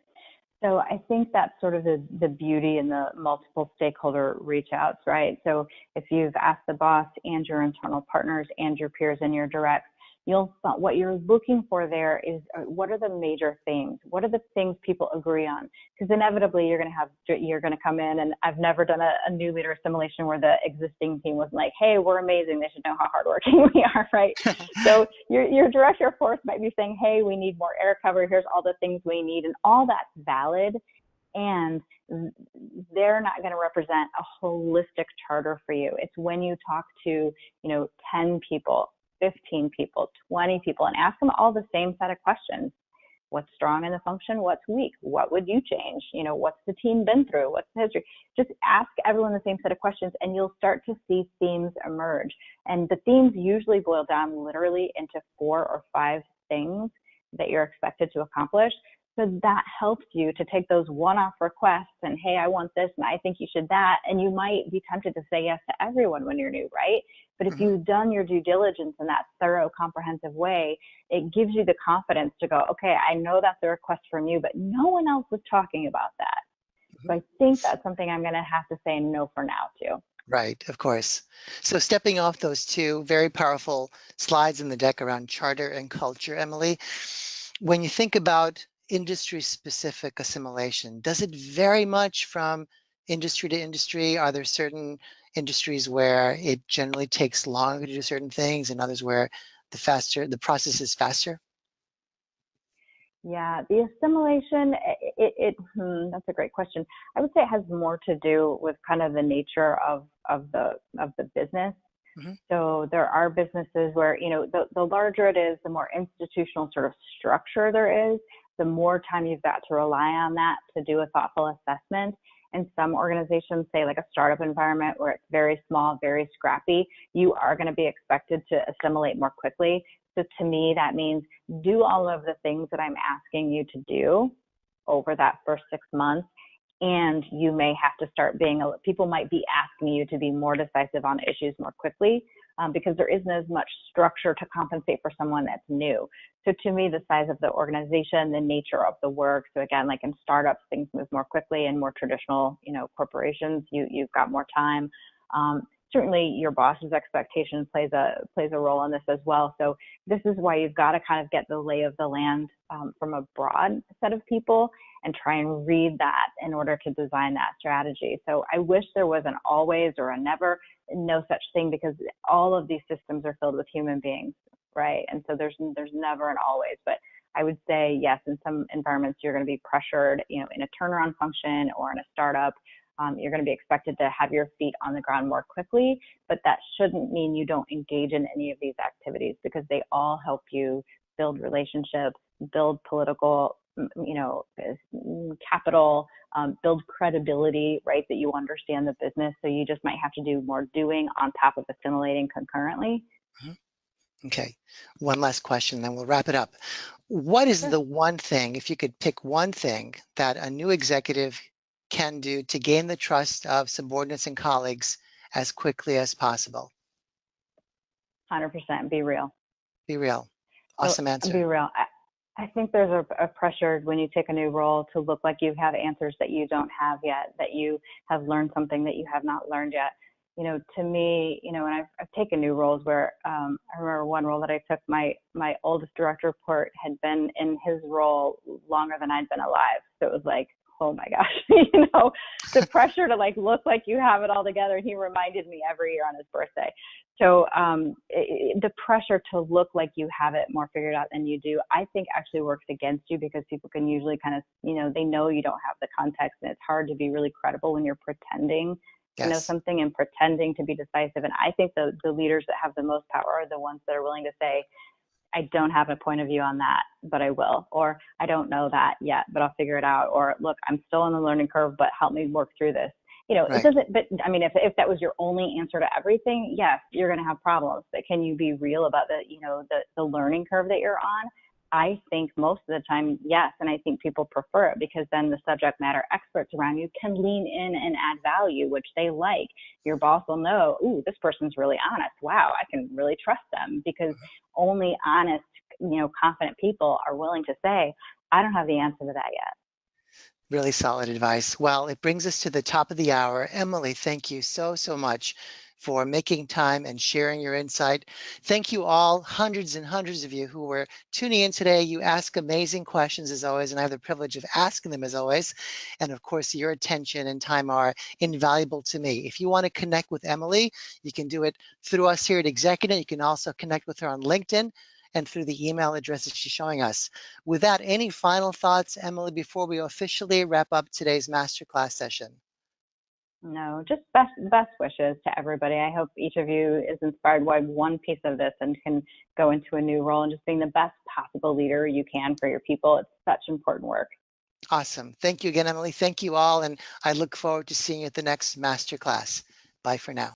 So I think that's sort of the beauty in the multiple stakeholder reach outs, right? So if you've asked the boss and your internal partners and your peers and your directs, what you're looking for there is what are the major things? What are the things people agree on? Because inevitably you're going to come in, and I've never done a new leader assimilation where the existing team was like, hey, we're amazing. They should know how hardworking we are, right? So your direct reports might be saying, hey, we need more air cover. Here's all the things we need, and all that's valid. And they're not going to represent a holistic charter for you. It's when you talk to, 10 people, 15 people, 20 people, and ask them all the same set of questions. What's strong in the function? What's weak? What would you change? What's the team been through? What's the history? Just ask everyone the same set of questions, and you'll start to see themes emerge. And the themes usually boil down literally into 4 or 5 things that you're expected to accomplish. So that helps you to take those one-off requests and, hey, I want this and I think you should that. And you might be tempted to say yes to everyone when you're new, right? But if you've done your due diligence in that thorough, comprehensive way, it gives you the confidence to go, okay, I know that's a request from you, but no one else was talking about that. So I think that's something I'm going to have to say no for now to. Right, of course. So stepping off those 2 very powerful slides in the deck around charter and culture, Emily, when you think about industry-specific assimilation, does it vary much from industry to industry? Are there certain industries where it generally takes longer to do certain things and others where the process is faster? Yeah, the assimilation, that's a great question. I would say it has more to do with kind of the nature of the business. Mm-hmm. So there are businesses where, the larger it is, the more institutional sort of structure there is, the more time you've got to rely on that to do a thoughtful assessment. And some organizations, say like a startup environment where it's very small, very scrappy, you are going to be expected to assimilate more quickly. So to me, that means do all of the things that I'm asking you to do over that first 6 months. And you may have to start people might be asking you to be more decisive on issues more quickly because there isn't as much structure to compensate for someone that's new. So to me, the size of the organization, the nature of the work. So again, like in startups, things move more quickly. In more traditional, corporations, you've got more time. Certainly your boss's expectation plays a role in this as well. So this is why you've got to kind of get the lay of the land from a broad set of people and try and read that in order to design that strategy. So I wish there was an always or a never, no such thing, because all of these systems are filled with human beings, right? And so there's never an always. But I would say, yes, in some environments, you're going to be pressured, in a turnaround function or in a startup. You're going to be expected to have your feet on the ground more quickly, but that shouldn't mean you don't engage in any of these activities, because they all help you build relationships, build political, capital, build credibility, right? That you understand the business. So you just might have to do more doing on top of assimilating concurrently. Okay, one last question, then we'll wrap it up. What is the one thing, if you could pick one thing, that a new executive can do to gain the trust of subordinates and colleagues as quickly as possible? 100% be real. Be real. So Awesome answer. be real. I think there's a pressure when you take a new role to look like you have answers that you don't have yet, that you have learned something that you have not learned yet. To me, and I've taken new roles where I remember one role that I took, my oldest direct report had been in his role longer than I'd been alive. So it was like, oh my gosh, the pressure to look like you have it all together. And he reminded me every year on his birthday. So the pressure to look like you have it more figured out than you do, I think actually works against you, because people can usually kind of, they know you don't have the context, and it's hard to be really credible when you're pretending to know something and pretending to be decisive. And I think the leaders that have the most power are the ones that are willing to say, I don't have a point of view on that, but I will. Or I don't know that yet, but I'll figure it out. Or look, I'm still on the learning curve, but help me work through this. It doesn't, but I mean, if that was your only answer to everything, yes, you're going to have problems. But can you be real about the learning curve that you're on? I think most of the time, yes. And I think people prefer it, because then the subject matter experts around you can lean in and add value, which they like. Your boss will know, ooh, this person's really honest. Wow, I can really trust them, because only honest, confident people are willing to say, I don't have the answer to that yet. Really solid advice. Well, it brings us to the top of the hour. Emily, thank you so, so much for making time and sharing your insight. Thank you all, hundreds and hundreds of you who were tuning in today. You ask amazing questions as always, and I have the privilege of asking them as always. And of course, your attention and time are invaluable to me. If you want to connect with Emily, you can do it through us here at ExecuNet. You can also connect with her on LinkedIn and through the email address that she's showing us. With that, any final thoughts, Emily, before we officially wrap up today's masterclass session? No, just best wishes to everybody. I hope each of you is inspired by one piece of this and can go into a new role and just being the best possible leader you can for your people. It's such important work. Awesome. Thank you again, Emily. Thank you all, and I look forward to seeing you at the next masterclass. Bye for now.